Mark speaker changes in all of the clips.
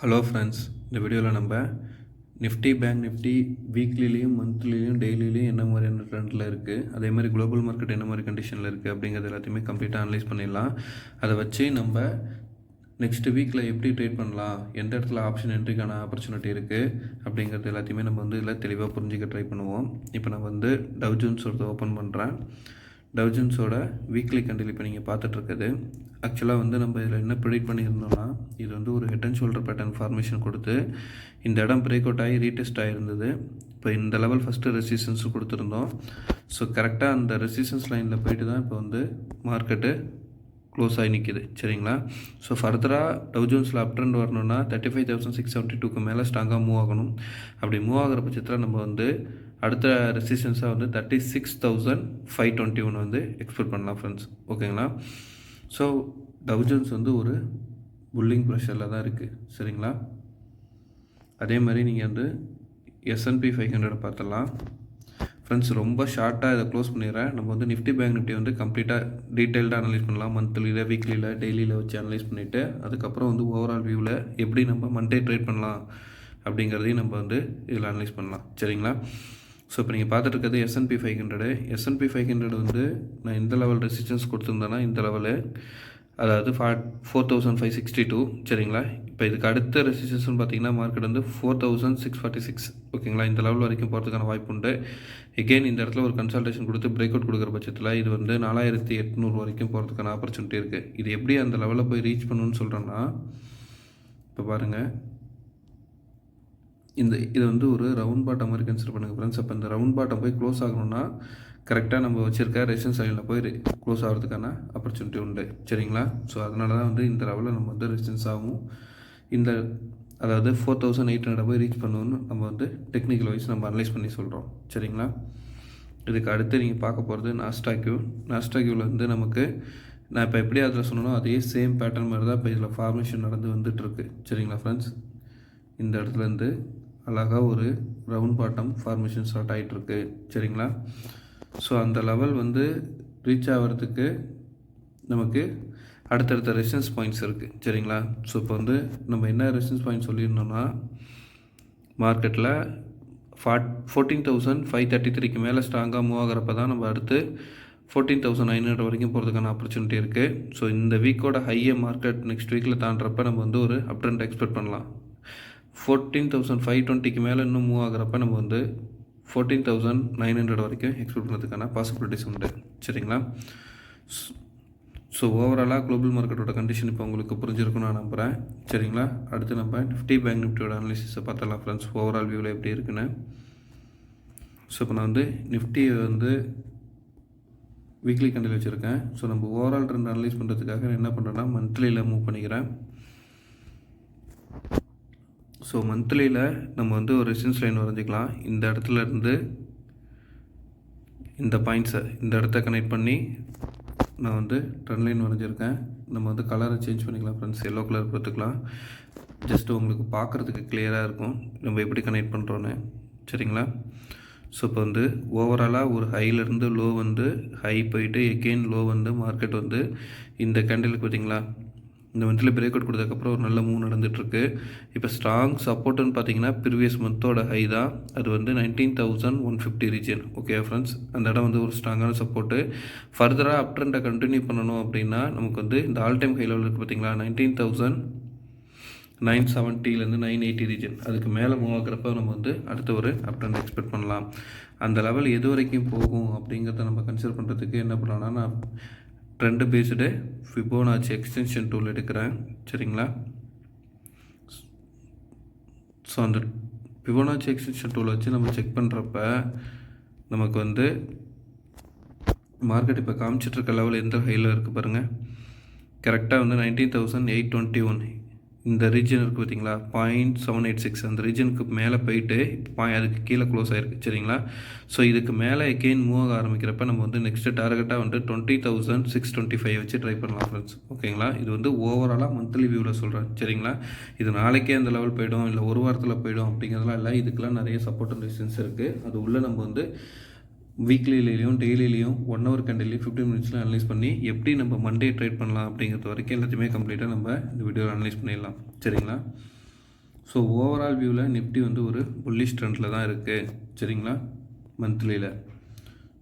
Speaker 1: Hello friends, இந்த வீடியோவில் நம்ம நிஃப்டி பேங்க் நிஃப்டி வீக்லிலையும் மந்த்லிலையும் டெய்லிலையும் என்ன மாதிரியான ட்ரெண்டில் இருக்குது, அதே மாதிரி குளோபல் மார்க்கெட் என்ன மாதிரி கண்டிஷனில் இருக்குது அப்படிங்கிறது எல்லாத்தையுமே கம்ப்ளீட்டாக அனலைஸ் பண்ணிடலாம். அதை வச்சு நம்ம நெக்ஸ்ட் வீக்கில் எப்படி ட்ரேட் பண்ணலாம், எந்த இடத்துல ஆப்ஷன் என்ட்ரிக்கான ஆப்பர்ச்சுனிட்டி இருக்குது அப்படிங்கிறது எல்லாத்தையுமே நம்ம இதில் தெளிவாக புரிஞ்சிக்க ட்ரை பண்ணுவோம். இப்போ நான் டவ் ஜோன்ஸ் ஓப்பன் பண்ணுறேன். டவ் ஜோன்ஸோட வீக்லி கேண்டில் இப்போ நீங்கள் பார்த்துட்ருக்குது. ஆக்சுவலாக நம்ம இதில் என்ன ப்ரிடிக்ட் பண்ணியிருந்தோம்னா, இது ஒரு head and shoulder pattern formation கொடுத்து இந்த இடம் பிரேக் அவுட் ஆகி ரீடெஸ்ட் ஆகிருந்தது. இப்போ இந்த லெவல் ஃபஸ்ட்டு ரெசிஸ்டன்ஸ் கொடுத்துருந்தோம். ஸோ கரெக்டாக அந்த ரெசிஸ்டன்ஸ் லைனில் போயிட்டு தான் இப்போ மார்க்கெட்டு க்ளோஸ் ஆகி நிற்கிது. சரிங்களா? ஸோ ஃபர்தராக டவ் ஜோன்ஸில் அப் ட்ரெண்ட் வரணும்னா 35,672க்கு மேலே ஸ்ட்ராங்காக மூவ் ஆகணும். அப்படி மூவ் ஆகிற பட்சத்தில் நம்ம அடுத்த ரெசிஸ்டன்ஸாக 36,521 எக்ஸ்பெக்ட் பண்ணலாம் ஃப்ரெண்ட்ஸ். ஓகேங்களா? ஸோ டவ் ஜோன்ஸ் ஒரு புல்லிங் ப்ரெஷரில் தான் இருக்குது. சரிங்களா? அதே மாதிரி நீங்கள் S&P 500 பார்த்துடலாம் ஃப்ரெண்ட்ஸ். ரொம்ப ஷார்ட்டாக இதை க்ளோஸ் பண்ணிடுறேன். நம்ம நிஃப்டி பேங்க் நிஃப்டி கம்ப்ளீட்டாக டீட்டெயில்டாக அனலைஸ் பண்ணலாம். மந்த்லியில், வீக்லியில், டெய்லியில் வச்சு அனலைஸ் பண்ணிவிட்டு அதுக்கப்புறம் ஓவரால் வியூவில் எப்படி நம்ம மண்டே ட்ரேட் பண்ணலாம் அப்படிங்கிறதையும் நம்ம இதில் அனலைஸ் பண்ணலாம். சரிங்களா? ஸோ இப்போ நீங்கள் பார்த்துட்டு இருக்கிறது S&P 500. S&P 500 நான் இந்த லெவல் ரெசிஸ்டன்ஸ் கொடுத்துருந்தேன்னா இந்த லெவலு, அதாவது 4,562. சரிங்களா? இப்போ இதுக்கு அடுத்த ரெசிஸ்டன்ஸ்னு பார்த்தீங்கன்னா மார்க்கெட் 4,646. ஓகேங்களா? இந்த லெவல் வரைக்கும் போகிறதுக்கான வாய்ப்பு உண்டு. எகெயின் இந்த இடத்துல ஒரு கன்சல்டேஷன் கொடுத்து பிரேக் அவுட் கொடுக்குற பட்சத்தில் இது 4,800 வரைக்கும் போகிறதுக்கான ஆப்பர்ச்சுனிட்டி இருக்குது. இது எப்படி அந்த லெவலில் போய் ரீச் பண்ணணும்னு சொல்கிறேன்னா, இப்போ பாருங்கள், இது ஒரு ரவுண்ட் பாட்டம் மாதிரி கன்சிடர் பண்ணுங்கள் ஃப்ரெண்ட்ஸ். அப்போ இந்த ரவுண்ட் பாட்டம் போய் க்ளோஸ் ஆகணும்னா கரெக்டாக நம்ம வச்சுருக்க ரெசிஸ்டன்ஸ் லைனில் போய் க்ளோஸ் ஆகிறதுக்கான ஆப்பர்ச்சுனிட்டி உண்டு. சரிங்களா? ஸோ அதனால தான் இந்த லெவலில் நம்ம ரெசிஸ்டன்ஸ் ஆகும். அதாவது 4,800 போய் ரீச் பண்ணணும்னு நம்ம டெக்னிக்கல் வைஸ் நம்ம அனலைஸ் பண்ணி சொல்கிறோம். சரிங்களா? இதுக்கு அடுத்து நீங்கள் பார்க்க போகிறது நாஸ்டாக்யூவில் நமக்கு நான் இப்போ எப்படி அதில் சொன்னனோ அதே சேம் பேட்டர்ன் மாதிரி தான் இப்போ இதில் ஃபார்மேஷன் நடந்து வந்துட்டுருக்கு. சரிங்களா ஃப்ரெண்ட்ஸ்? இந்த இடத்துலேருந்து அழகாக ஒரு ரவுண்ட் பாட்டம் ஃபார்மேஷன் ஸ்டார்ட் ஆகிட்டுருக்கு. சரிங்களா? ஸோ அந்த லெவல் ரீச் ஆகிறதுக்கு நமக்கு அடுத்தடுத்த ரெசிஸ்டன்ஸ் பாயிண்ட்ஸ் இருக்குது. சரிங்களா? ஸோ இப்போ நம்ம என்ன ரெசிஸ்டன்ஸ் பாயிண்ட் சொல்லியிருந்தோம்னா, மார்க்கெட்டில் 14,533க்கு மேலே ஸ்ட்ராங்காக மூவ் ஆகிறப்ப தான் நம்ம அடுத்து 14,900 வரைக்கும் போகிறதுக்கான ஆப்பர்ச்சுனிட்டி இருக்குது. ஸோ இந்த வீக்கோட ஹையை மார்க்கெட் நெக்ஸ்ட் வீக்கில் தாண்டுறப்ப நம்ம ஒரு அப் ட்ரெண்ட் எக்ஸ்பெக்ட் பண்ணலாம். 14,520க்கு மேலே இன்னும் மூவ் ஆகிறப்ப நம்ம 14,900 வரைக்கும் எக்ஸ்பெக்ட் பண்ணுறதுக்கான பாசிபிலிட்டிஸ் உண்டு. சரிங்களா? ஸோ ஓவராலாக குளோபல் மார்க்கெட்டோட கண்டிஷன் இப்போ உங்களுக்கு புரிஞ்சிருக்குன்னு நான் நம்புகிறேன். சரிங்களா? அடுத்து நம்ம நிஃப்டி பேங்க் நிஃப்டியோட அனாலிசிஸை பார்த்தலாம் ஃப்ரெண்ட்ஸ், ஓவரால் வியூவில் எப்படி இருக்குன்னு. ஸோ இப்போ நான் நிஃப்டி வீக்லி கேண்டில் வச்சுருக்கேன். ஸோ நம்ம ஓவரால் ட்ரெண்ட் அனலைஸ் பண்ணுறதுக்காக என்ன பண்ணுறேன்னா மந்த்லியில் மூவ் பண்ணிக்கிறேன். ஸோ மந்த்லியில் நம்ம ஒரு ரெசிஸ்டன்ஸ் லைன் வரைஞ்சிக்கலாம். இந்த இடத்துல இருந்து இந்த பாயிண்ட்ஸை இந்த இடத்த கனெக்ட் பண்ணி நான் ட்ரெண்ட் லைன் வரைஞ்சிருக்கேன். நம்ம கலரை சேஞ்ச் பண்ணிக்கலாம் ஃப்ரெண்ட்ஸ், எல்லோ கலர் கொடுத்துக்கலாம். ஜஸ்ட்டு உங்களுக்கு பார்க்குறதுக்கு கிளியராக இருக்கும் நம்ம எப்படி கனெக்ட் பண்ணுறோன்னு. சரிங்களா? ஸோ இப்போ ஓவராலாக ஒரு ஹையிலேருந்து லோ ஹை போயிட்டு எகெயின் லோ மார்க்கெட் இந்த கேண்டிலுக்கு பார்த்தீங்களா, இந்த மந்த்லி பிரேக் அவுட் கொடுத்ததுக்கப்புறம் ஒரு நல்ல மூவ் நடந்துகிட்ருக்கு. இப்போ ஸ்ட்ராங் சப்போர்ட்டுன்னு பார்த்தீங்கன்னா ப்ரீவியஸ் மந்தோட ஹை தான். அது 19,150 ரீஜன். ஓகே ஃப்ரெண்ட்ஸ், அந்த இடம் ஒரு ஸ்ட்ராங்கான சப்போர்ட்டு. ஃபர்தராக அப் ட்ரெண்டை கண்டினியூ பண்ணணும் அப்படின்னா நமக்கு இந்த ஆல் டைம் ஹை லெவல் இருக்குது பார்த்தீங்களா, 19,970லேருந்து 980 ரீஜன். அதுக்கு மேலே மூவ் ஆகிறப்ப நம்ம அடுத்த ஒரு அப் ட்ரெண்ட் எக்ஸ்பெக்ட் பண்ணலாம். அந்த லெவல் எது வரைக்கும் போகும் அப்படிங்கிறத நம்ம கன்சிடர் பண்ணுறதுக்கு என்ன பண்ணலாம்னா, நான் trend based Fibonacci extension tool எடுக்கிறேன். சரிங்களா? ஸோ அந்த ஃபிபோனாச்சி எக்ஸ்டென்ஷன் டூல் வச்சு நம்ம செக் பண்ணுறப்ப நமக்கு மார்க்கெட் இப்போ காமிச்சிட்ருக்க லெவல் எந்த ஹையில் இருக்குது பாருங்கள். கரெக்டாக 19,821 இந்த ரீஜன் இருக்குது பார்த்தீங்களா, 0.786. அந்த ரீஜனுக்கு மேலே போயிட்டு அதுக்கு கீழே க்ளோஸ் ஆகிருக்கு. சரிங்களா? ஸோ இதுக்கு மேலே எகெயின் மூவ் ஆக ஆரம்பிக்கிறப்ப நம்ம நெக்ஸ்ட்டு டார்கெட்டாக 20,625 வச்சு ட்ரை பண்ணலாம் ஃப்ரெண்ட்ஸ். ஓகேங்களா? இது ஓவராலாக மந்த்லி வியூவில் சொல்கிறேன். சரிங்களா? இது நாளைக்கே அந்த லெவல் போய்டும், இல்லை ஒரு வாரத்தில் போய்டும் அப்படிங்கிறதுலாம் இல்லை. இதுக்கெல்லாம் நிறைய சப்போர்ட் அண்ட் ரெசிஸ்டன்ஸ் இருக்குது. அது உள்ளே நம்ம வீக்லிலையும் டெய்லிலையும் 1 ஹவர் கேண்டிலையும் 15 மினிட்ஸில் அனலைஸ் பண்ணி எப்படி நம்ம மண்டே ட்ரேட் பண்ணலாம் அப்படிங்கிறது வரைக்கும் எல்லாத்தையுமே கம்ப்ளீட்டாக நம்ம இந்த வீடியோவில் அனலைஸ் பண்ணிடலாம். சரிங்களா? ஸோ ஓவரால் வியூவில் நிஃப்டி வந்து ஒரு புல்லிஷ் ட்ரெண்டில் தான் இருக்குது. சரிங்களா, மந்த்லியில்.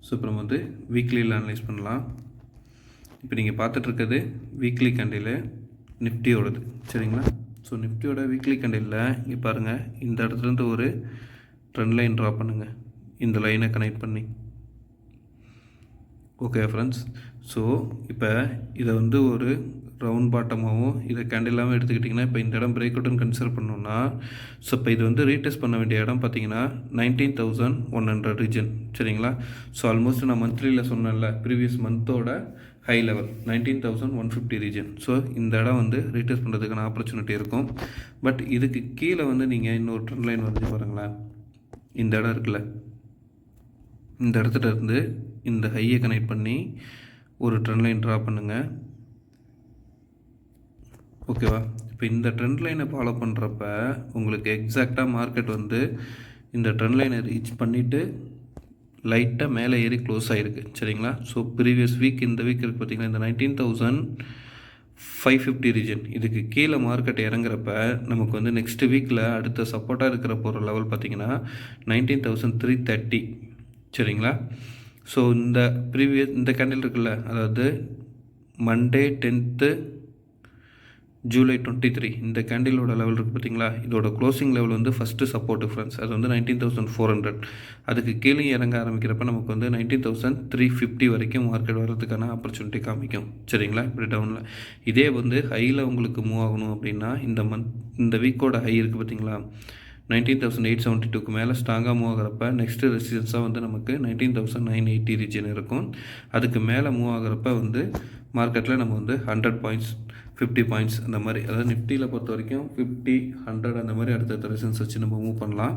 Speaker 1: ஸோ இப்போ நம்ம வந்து வீக்லியில் அனலைஸ் பண்ணலாம். இப்போ நீங்கள் பார்த்துட்ருக்கிறது வீக்லி கேண்டில் நிஃப்டியோடது. சரிங்களா, ஸோ நிஃப்டியோட வீக்லி கேண்டிலில் இங்கே பாருங்கள், இந்த இடத்துலேருந்து ஒரு ட்ரெண்ட் லைன் ட்ரா பண்ணுங்கள், இந்த லைனை கனெக்ட் பண்ணி. ஓகே ஃப்ரெண்ட்ஸ், ஸோ இப்போ இதை வந்து ஒரு ரவுண்ட் பாட்டமாகவும் இதை கேண்டிலாகவும் எடுத்துக்கிட்டிங்கன்னா, இப்போ இந்த இடம் பிரேக் அவுட்னு கன்சிடர் பண்ணோம்னா, ஸோ இப்போ இது வந்து ரீடெஸ்ட் பண்ண வேண்டிய இடம் பார்த்தீங்கன்னா 19,100 ரீஜன். சரிங்களா, ஸோ ஆல்மோஸ்ட் நான் மந்த்லியில் சொன்னேன்ல, ப்ரீவியஸ் மந்தோட ஹை லெவல் 19,150 ரீஜன். ஸோ இந்த இடம் வந்து ரீடெஸ்ட் பண்ணுறதுக்கான ஆப்பர்ச்சுனிட்டி இருக்கும். பட் இதுக்கு கீழே வந்து நீங்கள் இன்னொரு ட்ரெண்ட் லைன் வந்து பாருங்களேன், இந்த இடம் இருக்குல்ல, இந்த இடத்துல இருந்து இந்த ஹையை கனெக்ட் பண்ணி ஒரு ட்ரெண்ட் லைன் ட்ரா பண்ணுங்கள். ஓகேவா, இப்போ இந்த ட்ரெண்ட் லைனை ஃபாலோ பண்ணுறப்ப உங்களுக்கு எக்ஸாக்டாக மார்க்கெட் வந்து இந்த ட்ரெண்ட் லைனை ரீச் பண்ணிவிட்டு லைட்டாக மேலே ஏறி க்ளோஸ் ஆகிருக்கு. சரிங்களா, ஸோ ப்ரீவியஸ் வீக் இந்த வீக் இருக்குது பார்த்திங்கன்னா, இந்த 19,550 ரீஜன் இதுக்கு கீழே மார்க்கெட் இறங்குறப்ப நமக்கு வந்து நெக்ஸ்ட் வீக்கில் அடுத்த சப்போர்ட்டாக இருக்கிற போகிற லெவல் பார்த்திங்கன்னா 19,330. சரிங்களா, ஸோ இந்த இந்த கேண்டில் இருக்குல்ல, அதாவது மண்டே 10th July 23 இந்த கேண்டிலோட லெவல் இருக்குது பார்த்தீங்களா, இதோட க்ளோசிங் லெவல் வந்து ஃபஸ்ட்டு சப்போர்ட் டிஃப்ரென்ஸ், அது வந்து 19,400. அதுக்கு கீழே இறங்க ஆரம்பிக்கிறப்ப நமக்கு வந்து 19,350 வரைக்கும் மார்க்கெட் வர்றதுக்கான ஆப்பர்ச்சுனிட்டி காமிக்கும். சரிங்களா, இப்படி டவுனில் இதே வந்து ஹையில் உங்களுக்கு மூவ் ஆகணும் அப்படின்னா இந்த வீக்கோட ஹை இருக்குது பார்த்தீங்களா, 19,872க்கு மேலே ஸ்ட்ராங்காக மூவ் ஆகிறப்ப நெக்ஸ்ட்டு ரெசிஸ்டன்ஸாக வந்து நமக்கு 19,980 ரீஜன் இருக்கும். அதுக்கு மேலே மூவ் ஆகிறப்ப வந்து மார்க்கெட்டில் நம்ம வந்து 100 பாயிண்ட்ஸ் 50 பாயிண்ட்ஸ் அந்த மாதிரி, அதாவது நிஃப்டியில் பொறுத்த வரைக்கும் 50 100 அந்த மாதிரி அடுத்தடுத்த ரெசிஸ்டன்ஸ் வச்சு நம்ம மூவ் பண்ணலாம்.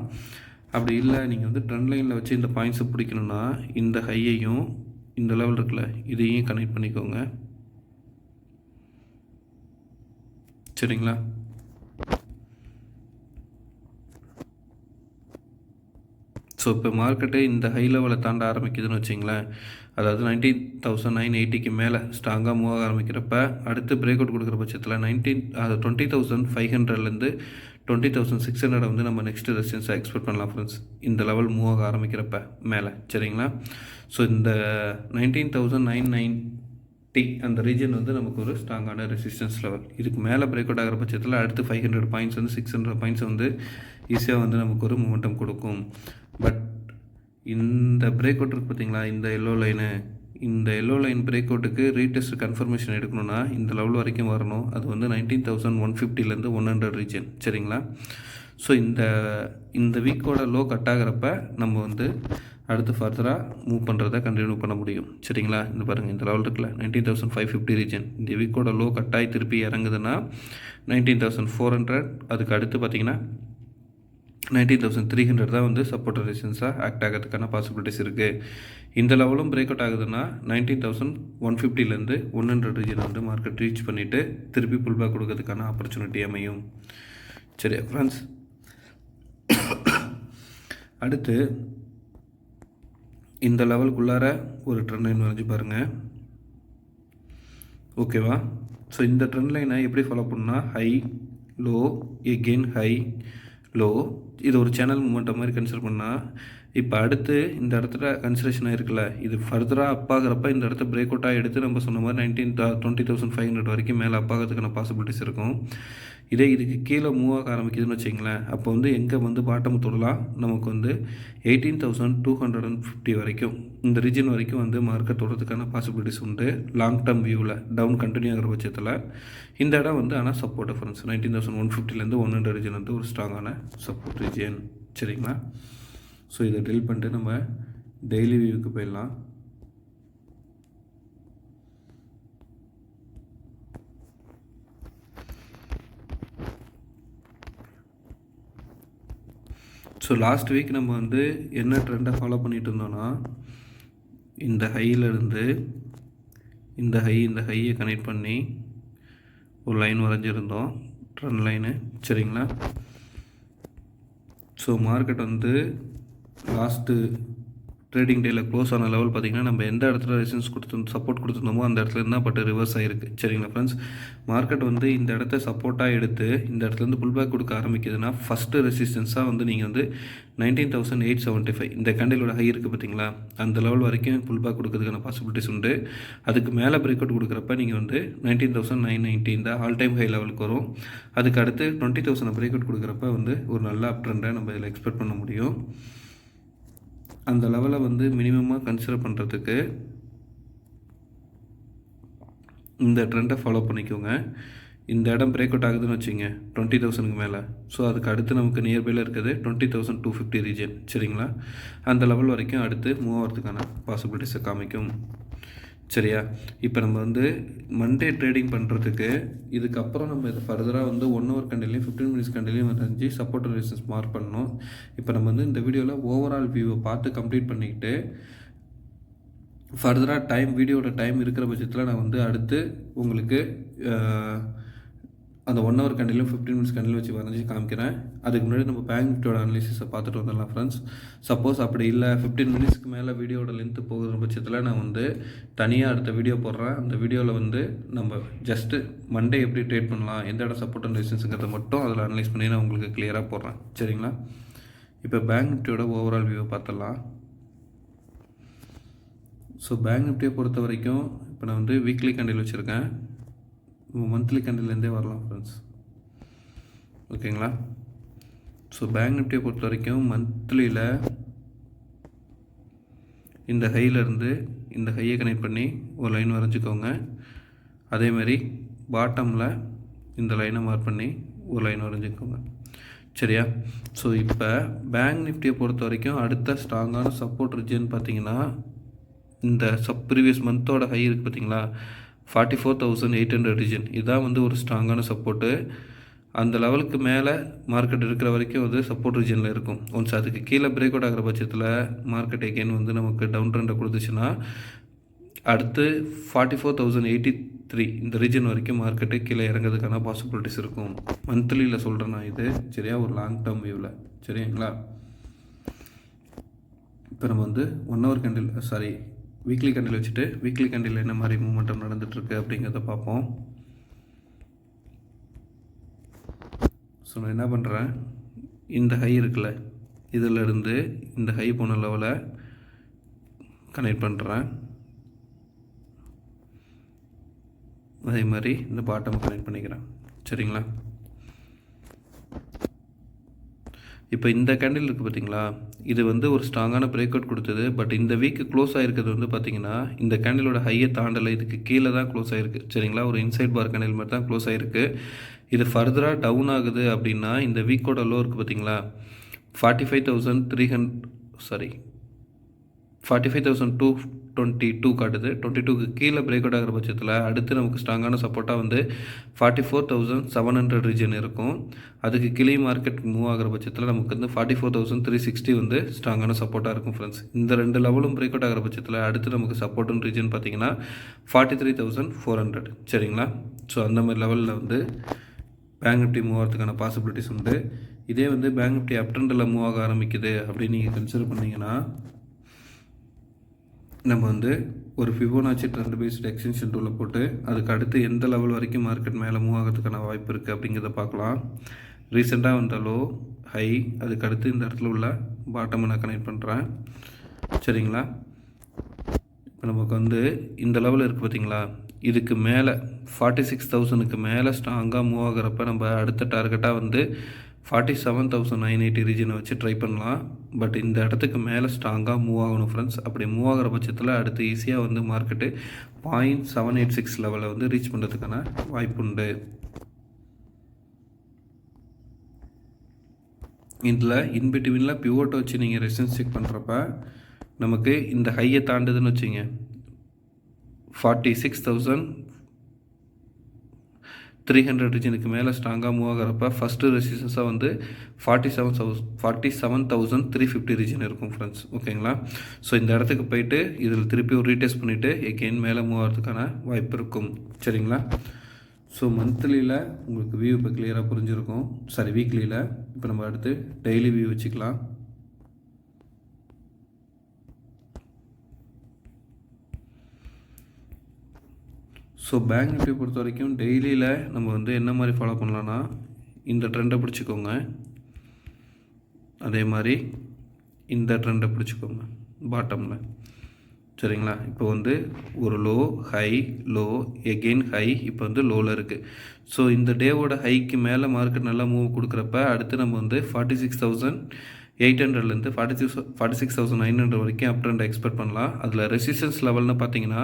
Speaker 1: அப்படி இல்லை நீங்கள் வந்து ட்ரெண்ட் லைனில் வச்சு இந்த பாயிண்ட்ஸை பிடிக்கணுன்னா இந்த ஹையையும் இந்த லெவல் இருக்குல்ல இதையும் கனெக்ட் பண்ணிக்கோங்க. சரிங்களா, ஸோ இப்போ மார்க்கெட்டு இந்த ஹை லெவலை தாண்ட ஆரம்பிக்குதுன்னு வச்சிங்களேன், அதாவது 19,980க்கு மேலே ஸ்ட்ராங்காக மூவ் ஆக ஆரம்பிக்கிறப்ப அடுத்து பிரேக் அவுட் கொடுக்குற பட்சத்தில் 20,500லேருந்து 20,600 வந்து நம்ம நெக்ஸ்ட் ரெசிஸ்டன்ஸை எக்ஸ்பெக்ட் பண்ணலாம் ஃப்ரெண்ட்ஸ், இந்த லெவல் மூவ் ஆக ஆரம்பிக்கிறப்ப மேலே. சரிங்களா, ஸோ இந்த 19,990 அந்த ரீஜன் வந்து நமக்கு ஒரு ஸ்ட்ராங்கான ரெசிஸ்டன்ஸ் லெவல். இதுக்கு மேலே பிரேக் அவுட் ஆகிற பட்சத்தில் அடுத்து 500 பாயிண்ட்ஸ் வந்து 600 பாயிண்ட்ஸ் வந்து ஈஸியாக வந்து நமக்கு ஒரு மூமெண்டம் கொடுக்கும். பட் இந்த பிரேக் அவுட் இருக்குது பார்த்தீங்களா, இந்த எல்லோ லைன் பிரேக் அவுட்டுக்கு ரீடெஸ்ட் கன்ஃபர்மேஷன் எடுக்கணும்னா இந்த லெவல் வரைக்கும் வரணும். அது வந்து 19,150லேருந்து 100 ரீஜன். சரிங்களா, ஸோ இந்த வீக்கோட லோ கட் ஆகிறப்ப நம்ம வந்து அடுத்து ஃபர்தராக மூவ் பண்ணுறதை கண்டினியூ பண்ண முடியும். சரிங்களா, இந்த பாருங்கள், இந்த லெவல் இருக்குல்ல 19,550 ரீஜன், இந்த வீக்கோட லோ கட்டாகி திருப்பி இறங்குதுன்னா 19,400, அதுக்கு அடுத்து பார்த்திங்கன்னா 19,300 தான் வந்து சப்போர்ட் ரெசிஸ்டன்ஸாக ஆக்ட் ஆகிறதுக்கான பாசிபிலிட்டிஸ் இருக்குது. இந்த லெவலும் பிரேக் அவுட் ஆகுதுன்னா 19,150லேருந்து 100 ரீஜன் வந்து மார்க்கெட் ரீச் பண்ணிவிட்டு திருப்பி புல் பேக் கொடுக்கறதுக்கான ஆப்பர்ச்சுனிட்டி அமையும். சரி ஃப்ரெண்ட்ஸ், அடுத்து இந்த லெவலுக்குள்ளார ஒரு ட்ரெண்ட் லைன் வரைஞ்சி பாருங்கள். ஓகேவா, ஸோ இந்த ட்ரெண்ட் லைனை எப்படி ஃபாலோ பண்ணால் high low again high low, இது ஒரு சேனல் மூமெண்ட்டை மாதிரி கன்சிடர் பண்ணால், இப்போ அடுத்து இந்த இடத்துல கன்சிடரேஷன் இருக்குல்ல, இது ஃபர்தராக அப்பாகிறப்ப இந்த இடத்த பிரேக் அவுட்டாக எடுத்து நம்ம சொன்ன மாதிரி 20,500 வரைக்கும் மேலே அப்பாகிறதுக்கான பாசிபிலிட்டிஸ் இருக்கும். இதே இதுக்கு கீழே மூவ் ஆக ஆரம்பிக்குதுன்னு வச்சிங்களேன், அப்போ வந்து எங்கே வந்து பாட்டம் தொடலாம், நமக்கு வந்து 18,250 வரைக்கும் இந்த ரீஜன் வரைக்கும் வந்து மார்க்கெட் தொடறதுக்கான பாசிபிலிட்டிஸ் உண்டு. லாங் டேர்ம் வியூவில் டவுன் கண்டினியூ ஆகிற பட்சத்தில் இந்த இடம் வந்து ஆனால் சப்போர்ட் டிஃபரன்ஸ் 19,150லேருந்து 100 ரீஜன் வந்து ஒரு ஸ்ட்ராங்கான சப்போர்ட் ரீஜன். சரிங்களா, ஸோ இதை டெல் பண்ணிட்டு நம்ம டெய்லி வியூவுக்கு போயிடலாம். ஸோ லாஸ்ட் வீக் நம்ம வந்து என்ன ட்ரெண்டை ஃபாலோ பண்ணிகிட்டு இருந்தோன்னா, இந்த ஹையிலேருந்து இந்த ஹையை கனெக்ட் பண்ணி ஒரு லைன் வரைஞ்சிருந்தோம், ட்ரெண்ட் லைனு. சரிங்களா, ஸோ மார்க்கெட் வந்து லாஸ்ட்டு ட்ரேடிங் டேயில் க்ளோஸ் ஆன லெவல் பார்த்திங்கன்னா நம்ம எந்த இடத்துல ரெசிஸ்டன்ஸ் சப்போர்ட் கொடுத்துருந்தோமோ அந்த இடத்துல இருந்தால் பட்டு ரிவர்ஸ் ஆகிருக்கு. சரிங்களா ஃப்ரெண்ட்ஸ், மார்க்கெட் வந்து இந்த இடத்த சப்போர்ட்டாக எடுத்து இந்த இடத்துலேருந்து புல் பேக் கொடுக்க ஆரம்பிக்குதுன்னா ஃபஸ்ட்டு ரெசிஸ்டன்ஸாக வந்து நீங்கள் வந்து 19,875 இந்த கேண்டிலோட ஹை இருக்குது பார்த்தீங்களா, அந்த லெவல் வரைக்கும் புல் பேக் கொடுக்கறதுக்கான பாசிபிலிட்டிஸ் உண்டு. அதுக்கு மேலே பிரேக் அவுட் கொடுக்குறப்ப நீங்கள் வந்து 19,990 இந்த ஆல் டைம் ஹை லெவலுக்கு வரும். அதுக்கு அடுத்து 20,000 பிரேக் அவுட் கொடுக்குறப்ப வந்து ஒரு நல்ல அப் ட்ரெண்டை நம்ம இதில் எக்ஸ்பெக்ட் பண்ண முடியும். அந்த லெவலை வந்து மினிமமாக கன்சிடர் பண்ணுறதுக்கு இந்த ட்ரெண்டை ஃபாலோ பண்ணிக்கோங்க. இந்த இடம் பிரேக் அவுட் ஆகுதுன்னு வச்சுங்க 20,000க்கு மேலே, ஸோ அதுக்கு அடுத்து நமக்கு நியர்பையில் இருக்குது 20,250 ரீஜன். சரிங்களா, அந்த லெவல் வரைக்கும் அடுத்து மூவ் ஆகிறதுக்கான பாசிபிலிட்டிஸை காமிக்கும். சரியா, இப்போ நம்ம வந்து மண்டே ட்ரேடிங் பண்ணுறதுக்கு இதுக்கப்புறம் நம்ம இதை ஃபர்தராக வந்து 1 ஹவர் கண்டிலையும் 15 மினிட்ஸ் கண்டிலையும் வரைஞ்சி சப்போர்ட் ரெசிஸ்டன்ஸ் மார்க் பண்ணணும். இப்போ நம்ம வந்து இந்த வீடியோவில் ஓவரால் வியூவை பார்த்து கம்ப்ளீட் பண்ணிக்கிட்டு ஃபர்தராக வீடியோட டைம் இருக்கிற பட்சத்தில் நான் வந்து அடுத்து உங்களுக்கு அந்த 1 ஹவர் கண்டிலையும் 15 மினிட்ஸ் கண்டிலையும் வச்சு வரைஞ்சி காமிக்கிறேன். அதுக்கு முன்னாடி நம்ம பேங்க் நிஃப்டியோட அனாலிசிஸை பார்த்துட்டு வந்துடலாம் ஃப்ரெண்ட்ஸ். சப்போஸ் அப்படி இல்லை 15 மினிட்ஸ்க்கு மேலே வீடியோட லென்த்து போகிற பட்சத்தில் நான் வந்து தனியாக அடுத்த வீடியோ போடுறேன். அந்த வீடியோவில் வந்து நம்ம ஜஸ்ட்டு மண்டே எப்படி ட்ரேட் பண்ணலாம், எந்த இடம் சப்போர்ட் அண்ட் ரெசிஸ்டன்ஸுங்கிறத மட்டும் அதில் அனலைஸ் பண்ணி நான் உங்களுக்கு கிளியராக போடுறேன். சரிங்களா, இப்போ பேங்க் நிஃப்டியோட ஓவரால் வியூவை பார்த்துடலாம். ஸோ பேங்க் நிஃப்டியை பொறுத்த வரைக்கும் இப்போ நான் வந்து வீக்லி கேண்டில் வச்சுருக்கேன். மந்த்லி கேண்டில்லேருந்தே வரலாம் ஃப்ரெண்ட்ஸ். ஓகேங்களா, ஸோ பேங்க் நிஃப்டியை பொறுத்த வரைக்கும் மந்த்லியில் இந்த ஹையிலேருந்து இந்த ஹையை கனெக்ட் பண்ணி ஒரு லைன் வரைஞ்சிக்கோங்க. அதேமாதிரி பாட்டமில் இந்த லைனை மார்க் பண்ணி ஒரு லைன் வரைஞ்சிக்கோங்க. சரியா, ஸோ இப்போ பேங்க் நிஃப்டியை பொறுத்த வரைக்கும் அடுத்த ஸ்ட்ராங்கான சப்போர்ட் ரீஜன் பார்த்தீங்கன்னா இந்த ப்ரீவியஸ் மந்தோட ஹை இருக்குது பார்த்தீங்களா 44,800 ரீஜன். இதுதான் வந்து ஒரு ஸ்ட்ராங்கான சப்போர்ட்டு. அந்த லெவலுக்கு மேலே மார்க்கெட் இருக்கிற வரைக்கும் வந்து சப்போர்ட் ரீஜனில் இருக்கும். ஒன்ஸ் அதுக்கு கீழே பிரேக் அவுட் ஆகிற பட்சத்தில் மார்க்கெட் எகெயின் வந்து நமக்கு டவுன் ட்ரெண்டை கொடுத்துச்சுன்னா அடுத்து 44,083 இந்த ரீஜன் வரைக்கும் மார்க்கெட்டு கீழே இறங்கிறதுக்கான பாசிபிலிட்டிஸ் இருக்கும். மந்த்லியில் சொல்கிறேன் நான் இது. சரியா, ஒரு லாங் டேர்ம் வியூவில். சரிங்களா, இப்போ நம்ம வந்து 1 ஹவர் கேண்டில் வீக்லி கேண்டில் வச்சுட்டு வீக்லி கேண்டில் என்ன மாதிரி மூமெண்டம் நடந்துகிட்ருக்கு அப்படிங்கிறத பார்ப்போம். ஸோ நான் என்ன பண்ணுறேன், இந்த ஹை இருக்குல்ல இதிலிருந்து இந்த ஹை போன லெவலை கனெக்ட் பண்ணுறேன். அதே மாதிரி இந்த பாட்டம் கனெக்ட் பண்ணிக்கிறேன். சரிங்களா, இப்போ இந்த கேண்டில் இருக்குது பார்த்தீங்களா, இது வந்து ஒரு ஸ்ட்ராங்கான பிரேக் அவுட் கொடுத்தது. பட் இந்த வீக்கு க்ளோஸ் ஆகிருக்கிறது வந்து பார்த்திங்கன்னா இந்த கேண்டிலோட ஹையை தாண்டலை, இதுக்கு கீழே தான் க்ளோஸ் ஆகிருக்கு. சரிங்களா, ஒரு இன்சைட் பார் கேண்டில் மாதிரி தான் க்ளோஸ் ஆகிருக்கு. இது ஃபர்தராக டவுன் ஆகுது அப்படின்னா இந்த வீக்கோட லோ இருக்குது பார்த்தீங்களா 45,222 காட்டுது. 22க்கு கீழே பிரேக் அவுட் ஆகிற பட்சத்தில் அடுத்து நமக்கு ஸ்ட்ராங்கான சப்போர்ட்டாக வந்து 44,700 ரீஜன் இருக்கும். அதுக்கு கீழே மார்க்கெட் மூவ் ஆகிற பட்சத்தில் நமக்கு வந்து 44,360 வந்து ஸ்ட்ராங்கான சப்போர்ட்டாக இருக்கும் ஃப்ரெண்ட்ஸ். இந்த ரெண்டு லெவலும் பிரேக் அவுட் ஆகிற பட்சத்தில் அடுத்து நமக்கு சப்போர்ட்டும் ரீஜன் பார்த்தீங்கன்னா 43,400. சரிங்களா, ஸோ அந்த மாதிரி லெவலில் வந்து பேங்க் நிஃப்டி மூவ் ஆகிறதுக்கான பாசிபிலிட்டிஸ் உண்டு. இதே வந்து பேங்க் நிஃப்டி அப் ட்ரெண்டில் மூவ் ஆக ஆரம்பிக்குது அப்படின்னு நீங்கள் கன்சிடர் பண்ணிங்கன்னா நம்ம வந்து ஒரு ஃபிபோனாச்சி ட்ரெண்ட் பேஸ்ட் எக்ஸ்டென்ஷன் டூலில் போட்டு அதுக்கு அடுத்து எந்த லெவல் வரைக்கும் மார்க்கெட் மேலே மூவ் ஆகிறதுக்கான வாய்ப்பு இருக்குது அப்படிங்கிறத பார்க்கலாம். ரீசெண்டாக வந்த லோ ஹை, அதுக்கு அடுத்து இந்த இடத்துல உள்ள பாட்டமை நான் கனெக்ட் பண்ணுறேன். சரிங்களா, இப்போ நமக்கு வந்து இந்த லெவல் இருக்குது பார்த்தீங்களா, இதுக்கு மேலே 46,000க்கு மேலே ஸ்ட்ராங்காக மூவ் ஆகிறப்ப நம்ம அடுத்த டார்கெட்டாக வந்து 47,980 ரீஜனை வச்சு ட்ரை பண்ணலாம். பட் இந்த இடத்துக்கு மேலே ஸ்ட்ராங்காக மூவ் ஆகணும் ஃப்ரெண்ட்ஸ். அப்படி மூவ் ஆகிற பட்சத்தில் அடுத்து ஈஸியாக வந்து மார்க்கெட்டு 0.786 லெவலை வந்து ரீச் பண்ணுறதுக்கான வாய்ப்பு உண்டு. இதில் இன்பிட்வீனில் பிவோட்டை வச்சு நீங்கள் ரெசிஸ்டன்ஸ் செக் பண்ணுறப்ப நமக்கு இந்த ஹையை தாண்டுதுன்னு வச்சுங்க 46,300 ரீஜனுக்கு மேலே ஸ்ட்ராங்காக மூவ் ஆகிறப்ப ஃபஸ்ட்டு ரெசிஸ்டன்ஸாக வந்து 47,350 ரீஜன் இருக்கும் ஃப்ரெண்ட்ஸ். ஓகேங்களா, ஸோ இந்த இடத்துக்கு போயிட்டு இதில் திருப்பி ஒரு ரீடெஸ்ட் பண்ணிவிட்டு எகெயின் மேலே மூவ் ஆகிறதுக்கான வாய்ப்பு இருக்கும். சரிங்களா, ஸோ மந்த்லியில் உங்களுக்கு வியூ இப்போ கிளியராக புரிஞ்சிருக்கும். வீக்லியில். இப்போ நம்ம அடுத்து டெய்லி வியூ வச்சுக்கலாம். ஸோ பேங்க் நிஃப்டி பொறுத்த வரைக்கும் டெய்லியில் நம்ம வந்து என்ன மாதிரி ஃபாலோ பண்ணலான்னா, இந்த ட்ரெண்டை பிடிச்சிக்கோங்க, அதே மாதிரி இந்த ட்ரெண்டை பிடிச்சிக்கோங்க பாட்டமில். சரிங்களா? இப்போ வந்து ஒரு low, high, low, again high, இப்போ வந்து லோவில் இருக்குது. ஸோ இந்த டேவோட ஹைக்கு மேலே மார்க்கெட் நல்லா மூவ் கொடுக்குறப்ப அடுத்து நம்ம வந்து 46,800லேருந்து 46,900 வரைக்கும் அப் ட்ரெண்ட் எக்ஸ்பெக்ட் பண்ணலாம். அதில் ரெசிஸ்டன்ஸ் லெவல்னு பார்த்தீங்கன்னா,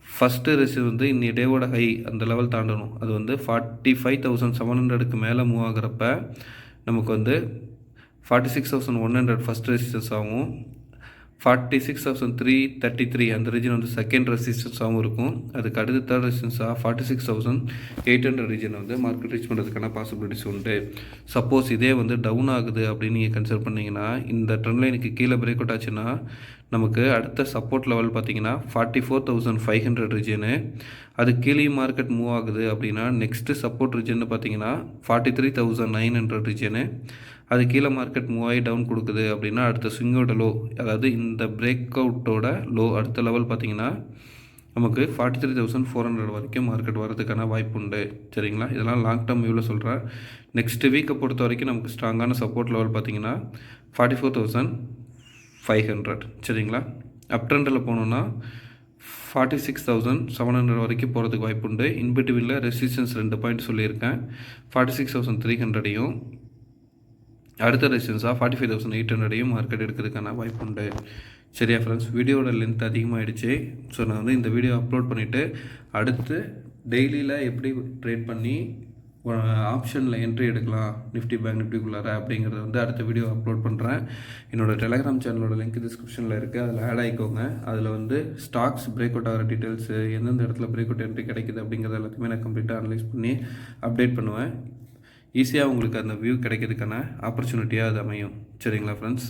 Speaker 1: ஃபஸ்ட்டு வந்து இன்னி டேவோட ஹை அந்த லெவல் தாண்டணும். அது வந்து 45,700க்கு மேலே மூவ் ஆகிறப்ப நமக்கு வந்து 46,100 ஃபஸ்ட் ரெசிஸ்டன்ஸ் ஆகும். 46,333 அந்த ரீஜன் வந்து செகண்ட் ரெசிஸ்டன்ஸாகவும் இருக்கும். அதுக்கு அடுத்து தேர்ட் ரெசிஸ்டன்ஸாக 46,800 ரீஜன் வந்து மார்க்கெட் ரீச் பண்ணுறதுக்கான பாசிபிலிட்டிஸ் உண்டு. சப்போஸ் இதே வந்து டவுன் ஆகுது அப்படின்னு நீங்கள் கன்சிடர் பண்ணிங்கன்னா, இந்த ட்ரெண்ட் லைனுக்கு கீழே பிரேக் அவுட் ஆச்சுன்னா நமக்கு அடுத்த சப்போர்ட் லெவல் பார்த்தீங்கன்னா 44,500 ரீஜனு. அது கீழே மார்க்கெட் மூவ் ஆகுது அப்படின்னா நெக்ஸ்ட்டு சப்போர்ட் ரீஜன் பார்த்தீங்கன்னா 43,900 ரீஜனு. அது கீழே மார்க்கெட் மூவ் ஆகி டவுன் கொடுக்குது அப்படின்னா அடுத்த ஸ்விங்கோட லோ, அதாவது இந்த பிரேக் அவுட்டோட லோ அடுத்த லெவல் பார்த்தீங்கன்னா நமக்கு 43,400 வரைக்கும் மார்க்கெட் வரதுக்கான வாய்ப்பு உண்டு. சரிங்களா? இதெல்லாம் லாங் டேர்ம் வியூவில் சொல்கிறேன். நெக்ஸ்ட்டு வீக்கை பொறுத்த வரைக்கும் நமக்கு ஸ்ட்ராங்கான சப்போர்ட் லெவல் பார்த்தீங்கன்னா 44,500. சரிங்களா? அப் ட்ரெண்டில் போனோன்னா 46,700 வரைக்கும் போகிறதுக்கு வாய்ப்பு உண்டு. இன்பிட்வீனில் ரெசிஸ்டன்ஸ் 2 பாயிண்ட் சொல்லியிருக்கேன். 46,300ஐயும் அடுத்த ரெசிஸ்டன்ஸாக 45,800ஐயும் மார்க்கெட் எடுக்கிறதுக்கான வாய்ப்பு உண்டு. சரியா ஃப்ரெண்ட்ஸ்? வீடியோட லென்த் அதிகமாகிடுச்சு. ஸோ நான் வந்து இந்த வீடியோ அப்லோட் பண்ணிவிட்டு அடுத்து டெய்லியில் எப்படி ட்ரேட் பண்ணி ஆப்ஷனில் என்ட்ரி எடுக்கலாம் நிஃப்டி பேங்க் நிஃப்டிக்குள்ளார அப்படிங்கிறத வந்து அடுத்த வீடியோ அப்லோட் பண்ணுறேன். என்னோடய டெலகிராம் சேனலோட லிங்க் டிஸ்கிரிப்ஷனில் இருக்குது, அதில் ஆட் ஆகிக்கோங்க. அதில் வந்து ஸ்டாக்ஸ் பிரேக் அவுட் ஆகிற டீட்டெயில்ஸு, எந்தெந்த இடத்துல பிரேக் அவுட் என்ட்ரி கிடைக்குது அப்படிங்கிறத எல்லாத்தையுமே நான் கம்ப்ளீட்டாக அனலைஸ் பண்ணி அப்டேட் பண்ணுவேன். ஈஸியாக உங்களுக்கு அந்த வியூ கிடைக்கிறதுக்கான ஆப்பர்ச்சுனிட்டியாக அது அமையும். சரிங்களா ஃப்ரெண்ட்ஸ்?